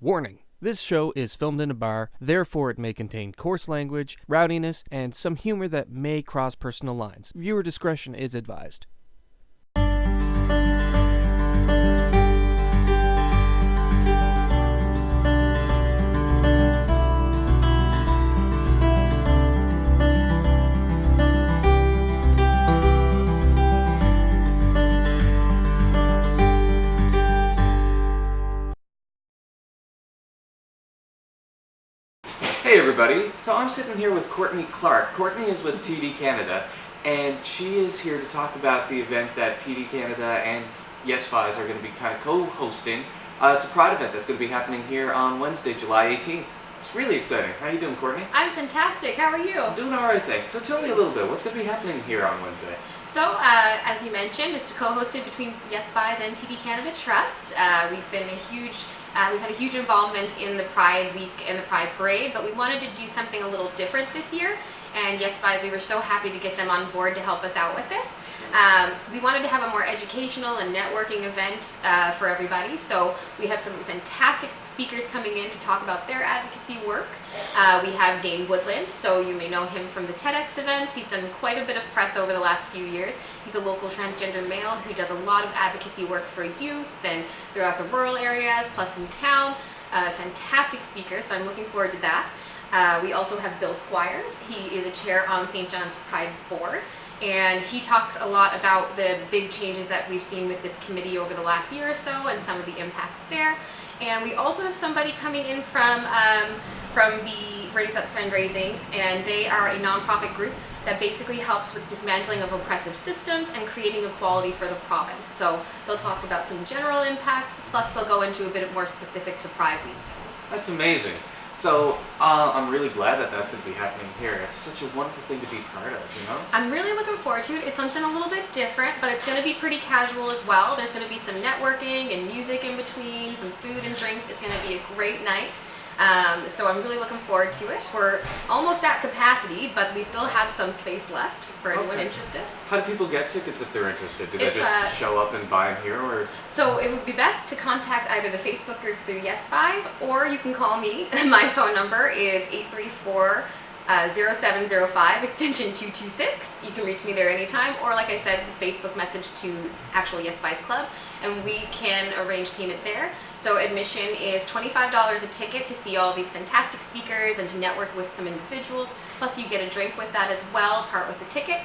Warning! This show is filmed in a bar, therefore it may contain coarse language, rowdiness, and some humor that may cross personal lines. Viewer discretion is advised. Hey everybody, so I'm sitting here with Courtney Clark. Courtney is with TD Canada, and she is here to talk about the event that TD Canada and Yes Fies are going to be kind of co-hosting. It's a Pride event that's going to be happening here on Wednesday, July 18th. It's really exciting. How you doing, Courtney? I'm fantastic. How are you? I'm doing alright, thanks. So tell me a little bit, what's going to be happening here on Wednesday? So, as you mentioned, it's co-hosted between Yes Fies and TD Canada Trust. We've had a huge involvement in the Pride Week and the Pride Parade, but we wanted to do something a little different this year. And Yes Fies, we were so happy to get them on board to help us out with this. We wanted to have a more educational and networking event for everybody. So we have some fantastic speakers coming in to talk about their advocacy work. We have Dane Woodland, so you may know him from the TEDx events. He's done quite a bit of press over the last few years. He's a local transgender male who does a lot of advocacy work for youth and throughout the rural areas, plus in town. Fantastic speaker, so I'm looking forward to that. We also have Bill Squires. He is a chair on St. John's Pride Board, and he talks a lot about the big changes that we've seen with this committee over the last year or so and some of the impacts there. And we also have somebody coming in from the Raise Up Fundraising, and they are a nonprofit group that basically helps with dismantling of oppressive systems and creating equality for the province. So they'll talk about some general impact, plus they'll go into a bit more specific to Pride Week. That's amazing. So I'm really glad that that's going to be happening here. It's such a wonderful thing to be part of, you know? I'm really looking forward to it. It's something a little bit different, but it's going to be pretty casual as well. There's going to be some networking and music in between, some food and drinks. It's going to be a great night. So I'm really looking forward to it. We're almost at capacity, but we still have some space left for anyone interested. How do people get tickets if they're interested? Do they just show up and buy them here, or? So it would be best to contact either the Facebook group through Yes Fies, or you can call me. My phone number is 834-0705 extension 226. You can reach me there anytime, or like I said, Facebook message to actual Yes Fies Club, and we can arrange payment there. So admission is $25 a ticket to see all these fantastic speakers and to network with some individuals. Plus you get a drink with that as well, part with the ticket.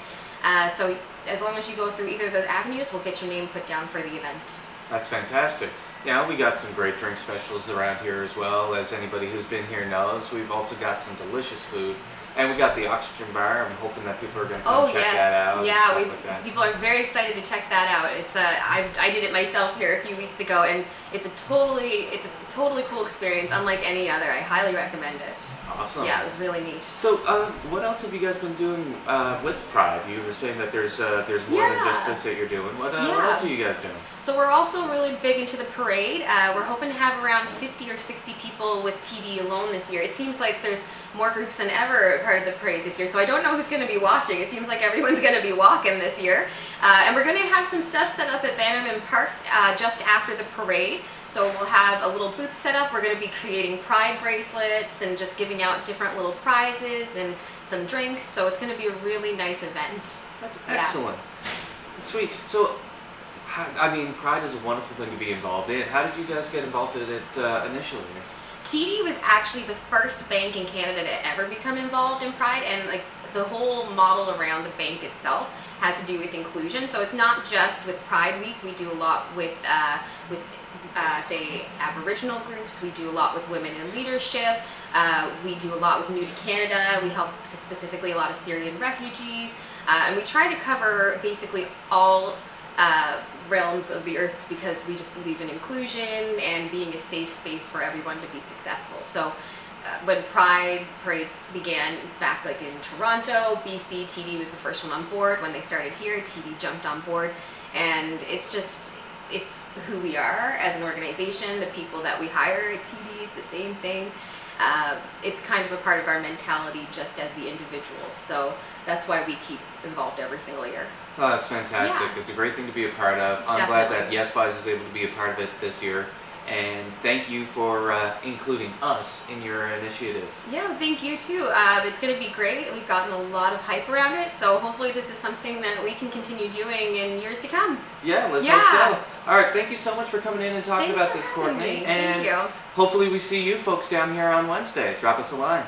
So as long as you go through either of those avenues, we'll get your name put down for the event. That's fantastic. Yeah, we got some great drink specials around here as well. As anybody who's been here knows, we've also got some delicious food. And we got the Oxygen Bar. I'm hoping that people are going to come check that out. Yeah, like that. People are very excited to check that out. It's I did it myself here a few weeks ago, and it's a totally cool experience, unlike any other. I highly recommend it. Awesome. Yeah, it was really neat. So, what else have you guys been doing with Pride? You were saying that there's more than just this that you're doing. What else are you guys doing? So we're also really big into the parade. We're hoping to have around 50 or 60 people with TD alone this year. It seems like there's more groups than ever part of the parade this year, so I don't know who's going to be watching. It seems like everyone's going to be walking this year. And we're going to have some stuff set up at Bannerman Park just after the parade. So we'll have a little booth set up. We're going to be creating Pride bracelets and just giving out different little prizes and some drinks. So it's going to be a really nice event. That's excellent. Yeah. Sweet. So, I mean, Pride is a wonderful thing to be involved in. How did you guys get involved in it initially? TD was actually the first bank in Canada to ever become involved in Pride, and like the whole model around the bank itself has to do with inclusion. So it's not just with Pride Week. We do a lot with say Aboriginal groups. We do a lot with women in leadership. We do a lot with New to Canada. We help specifically a lot of Syrian refugees, and we try to cover basically all realms of the earth, because we just believe in inclusion and being a safe space for everyone to be successful. So when Pride parades began back like in Toronto, BC, TD was the first one on board. When they started here, TD jumped on board, and it's who we are as an organization. The people that we hire at TD, it's the same thing. It's kind of a part of our mentality just as the individuals. So that's why we keep involved every single year. Oh, that's fantastic. Yeah. It's a great thing to be a part of. I'm glad that Yes Fies is able to be a part of it this year. And thank you for including us in your initiative. Yeah, thank you too. It's going to be great. We've gotten a lot of hype around it, so hopefully this is something that we can continue doing in years to come. Yeah, let's hope so. All right, thank you so much for coming in and talking Thanks about for this, having Courtney. me. And Thank you. hopefully we see you folks down here on Wednesday. Drop us a line.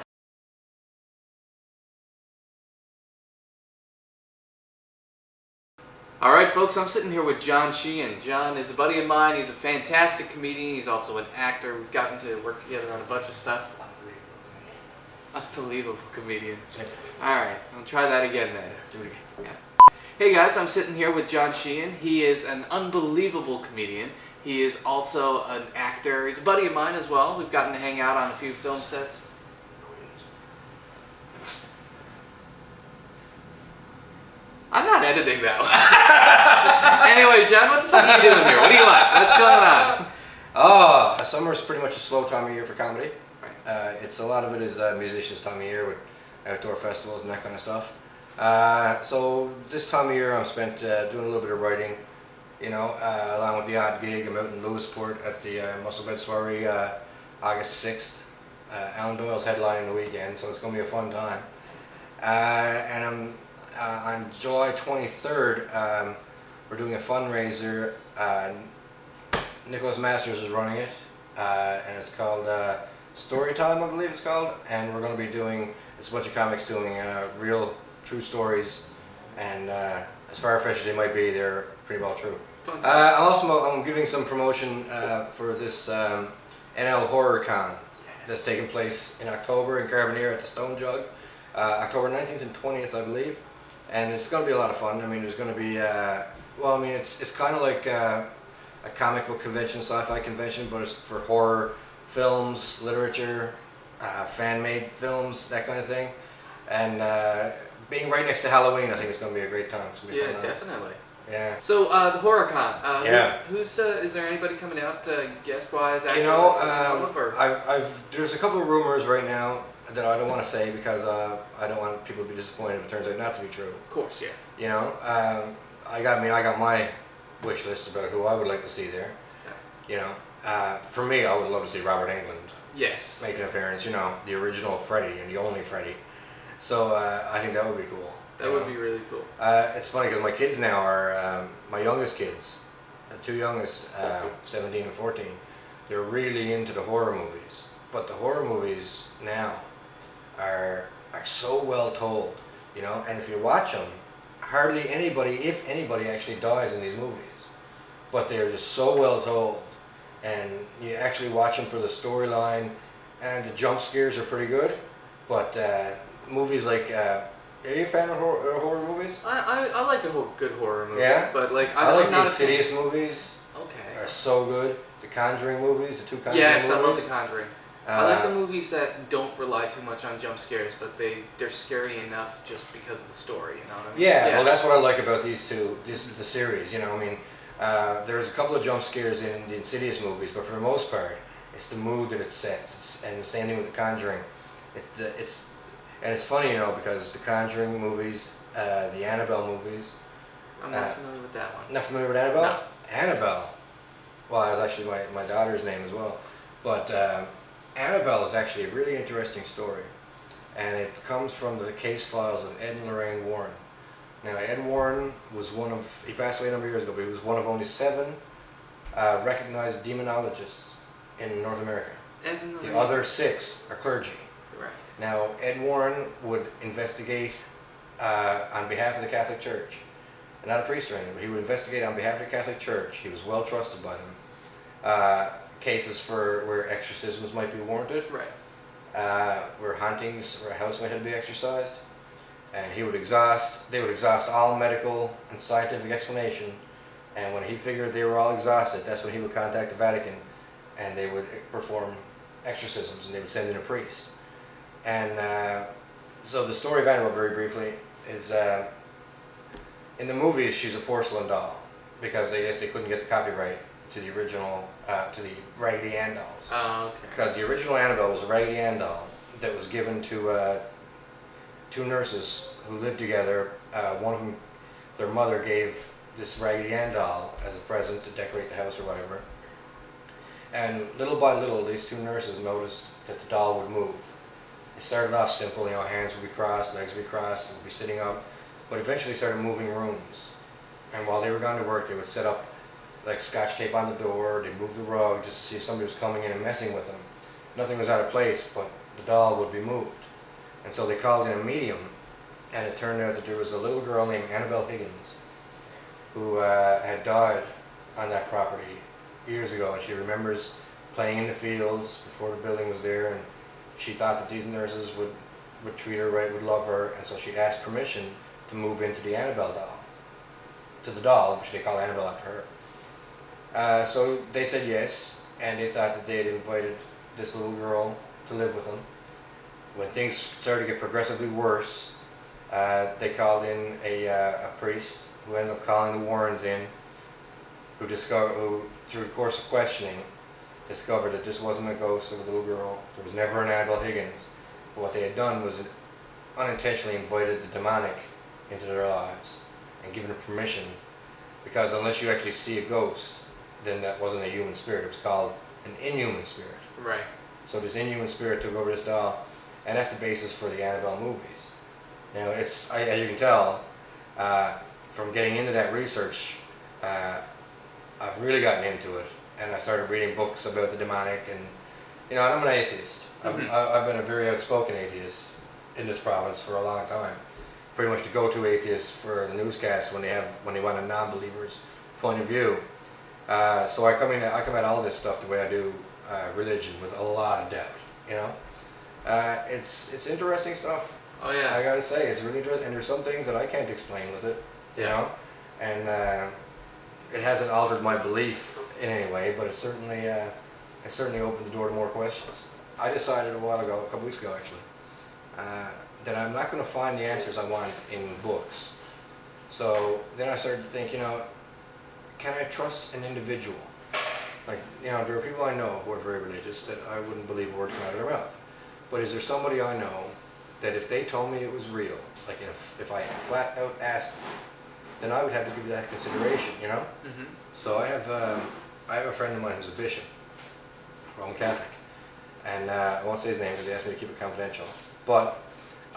All right, folks, I'm sitting here with John Sheehan. John is a buddy of mine. He's a fantastic comedian. He's also an actor. We've gotten to work together on a bunch of stuff. Unbelievable comedian. All right, I'll try that again then. Do it again. Yeah. Hey guys, I'm sitting here with John Sheehan. He is an unbelievable comedian. He is also an actor. He's a buddy of mine as well. We've gotten to hang out on a few film sets. I'm not editing that one. Anyway, John, what the fuck are you doing here? What do you want? What's going on? Summer's pretty much a slow time of year for comedy. Right. It's a lot of it is musicians' time of year with outdoor festivals and that kind of stuff. So this time of year I'm spent doing a little bit of writing, along with the odd gig. I'm out in Lewisport at the Muscle Soiree August 6th. Alan Doyle's headlining the weekend, so it's going to be a fun time. And on July 23rd, we're doing a fundraiser. Nicholas Masters is running it, and it's called Storytime, I believe it's called. And we're going to be it's a bunch of comics doing real, true stories, and as far-fetched as they might be, they're pretty well true. I'm giving some promotion for this NL Horror Con that's taking place in October in Carbonear at the Stone Jug, October 19th and 20th, I believe. And it's going to be a lot of fun. I mean, there's going to be, it's kind of like a comic book convention, sci-fi convention, but it's for horror films, literature, fan-made films, that kind of thing. And being right next to Halloween, I think it's going to be a great time. It's gonna be fun, Definitely. Yeah. So the HorrorCon. Yeah. Who's is there anybody coming out guest-wise? There's a couple of rumors right now that I don't want to say because I don't want people to be disappointed if it turns out not to be true. Of course, yeah. I got my wish list about who I would like to see there. Yeah. For me, I would love to see Robert Englund Yes. make an appearance. The original Freddy and the only Freddy. So I think that would be cool. That would be really cool. It's funny because my kids now are my youngest kids, the two youngest, 17 and 14. They're really into the horror movies, but the horror movies now are so well told, and if you watch them, hardly anybody, if anybody, actually dies in these movies, but they're just so well told, and you actually watch them for the storyline, and the jump scares are pretty good, but movies like, are you a fan of horror movies? I like a good horror movie. Yeah? But like I like I'm the not Insidious movies. Okay. Are so good. The Conjuring movies, the two Conjuring Yes, movies. I love The Conjuring. I like the movies that don't rely too much on jump scares, but they're scary enough just because of the story, you know what I mean? Yeah, well that's what I like about these two, the series, there's a couple of jump scares in the Insidious movies, but for the most part, it's the mood that it sets, and the same thing with The Conjuring. And it's funny, because the Conjuring movies, the Annabelle movies. I'm not familiar with that one. Not familiar with Annabelle? No. Annabelle. Well, that was actually my daughter's name as well. But Annabelle is actually a really interesting story. And it comes from the case files of Ed and Lorraine Warren. Now, Ed Warren was he passed away a number of years ago, but he was one of only 7 recognized demonologists in North America. Ed and Lorraine. The other 6 are clergy. Right. Now, Ed Warren would investigate on behalf of the Catholic Church. Not a priest or anything, but he would investigate on behalf of the Catholic Church. He was well trusted by them. Cases where exorcisms might be warranted. Right. Where hauntings or a house might have to be exorcised. And they would exhaust all medical and scientific explanation. And when he figured they were all exhausted, that's when he would contact the Vatican and they would perform exorcisms and they would send in a priest. And so the story of Annabelle, very briefly, is in the movies she's a porcelain doll because they couldn't get the copyright to the original, to the Raggedy Ann dolls. Oh, okay. Because the original Annabelle was a Raggedy Ann doll that was given to 2 nurses who lived together. One of them, their mother gave this Raggedy Ann doll as a present to decorate the house or whatever. And little by little, these two nurses noticed that the doll would move. It started off simple, hands would be crossed, legs would be crossed, it would be sitting up, but eventually started moving rooms. And while they were gone to work, they would set up like scotch tape on the door, they'd move the rug just to see if somebody was coming in and messing with them. Nothing was out of place, but the doll would be moved. And so they called in a medium, and it turned out that there was a little girl named Annabelle Higgins who had died on that property years ago, and she remembers playing in the fields before the building was there, and she thought that these nurses would treat her right, would love her, and so she asked permission to move into the Annabelle doll, to the doll, which they call Annabelle after her. So they said yes, and they thought that they had invited this little girl to live with them. When things started to get progressively worse, they called in a priest who ended up calling the Warrens in, who through the course of questioning, discovered that this wasn't a ghost of a little girl. There was never an Annabelle Higgins. But what they had done was unintentionally invited the demonic into their lives and given them permission, because unless you actually see a ghost, then that wasn't a human spirit. It was called an inhuman spirit. Right. So this inhuman spirit took over this doll, and that's the basis for the Annabelle movies. Now, as you can tell, from getting into that research, I've really gotten into it, and I started reading books about the demonic, and I'm an atheist. I've been a very outspoken atheist in this province for a long time. Pretty much the go-to atheist for the newscasts when they want a non-believer's point of view. So I come at all this stuff the way I do religion, with a lot of doubt. It's interesting stuff. Oh yeah. I gotta say, it's really interesting, and there's some things that I can't explain with it, and it hasn't altered my belief in any way, but it certainly opened the door to more questions. I decided a couple weeks ago actually, that I'm not going to find the answers I want in books. So then I started to think, can I trust an individual? Like, there are people I know who are very religious that I wouldn't believe a word come out of their mouth. But is there somebody I know that if they told me it was real, like if I flat out asked them, then I would have to give that consideration, Mm-hmm. So I have a friend of mine who's a bishop, Roman Catholic, and I won't say his name because he asked me to keep it confidential. But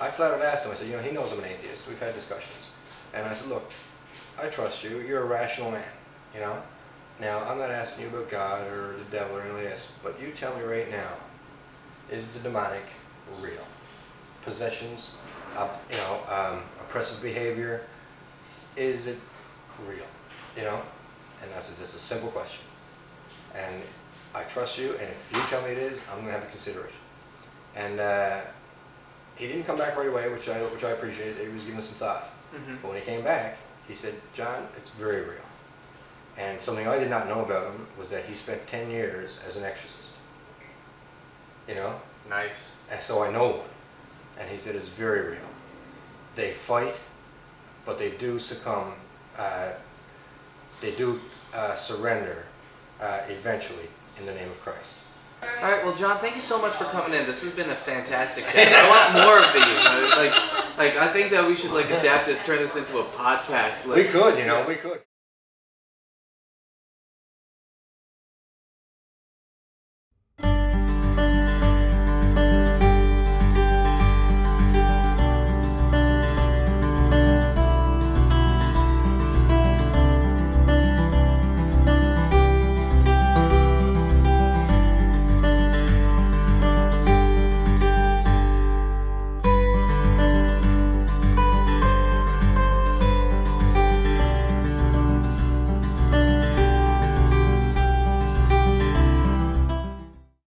I flat out asked him, I said, he knows I'm an atheist. We've had discussions. And I said, look, I trust you. You're a rational man, Now, I'm not asking you about God or the devil or anything like this, but you tell me right now, is the demonic real? Possessions, oppressive behavior, is it real? And I said, that's a simple question. And I trust you, and if you tell me it is, I'm going to have to consider it. And he didn't come back right away, which I appreciated. He was giving it some thought. Mm-hmm. But when he came back, he said, John, it's very real. And something I did not know about him was that he spent 10 years as an exorcist. Nice. And so I know one. And he said it's very real. They fight, but they do succumb. They do surrender eventually in the name of Christ. All right. Well, John, thank you so much for coming in. This has been a fantastic chat. I want more of these. Like I think that we should adapt this, turn this into a podcast. We could, we could.